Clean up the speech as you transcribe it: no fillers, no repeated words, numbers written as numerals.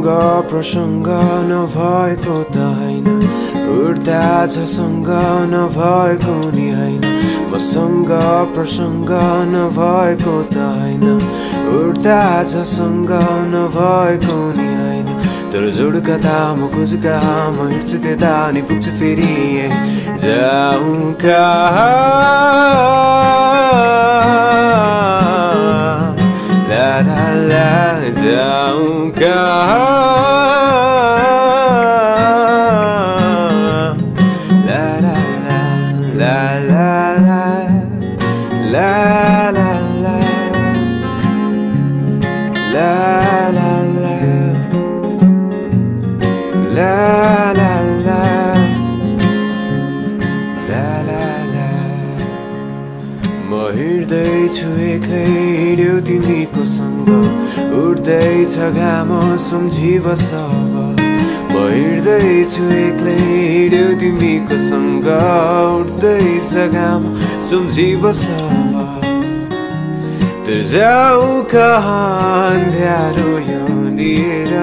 मसँग प्रसङ्ग नभएको त हैन, उड्दा झसँग नभएको नि हैन। मसँग प्रसङ्ग नभएको त हैन, उड्दा झसँग नभएको नि हैन। तर जोड कता म खोज कहाँ म हिँड्छु त्यता नि पुग्छु फेरि जाउँ कहाँ। ला ला ला जाउँ कहाँ। ला ला ला ला ला ला ला ला ला ला ला ला ला ला ला ला। म हिँड्दैछु एक्लै हिँड्यौ तिमीको सँग, उड्दैछ घाम सम्झी बस अब। म हिँड्दैछु एक्लै हिँड्यौ तिमीको सँग, उड्दैछ घाम सम्झी बस अब। तर जाऊ कहाँ अँध्यारो यो लिएर।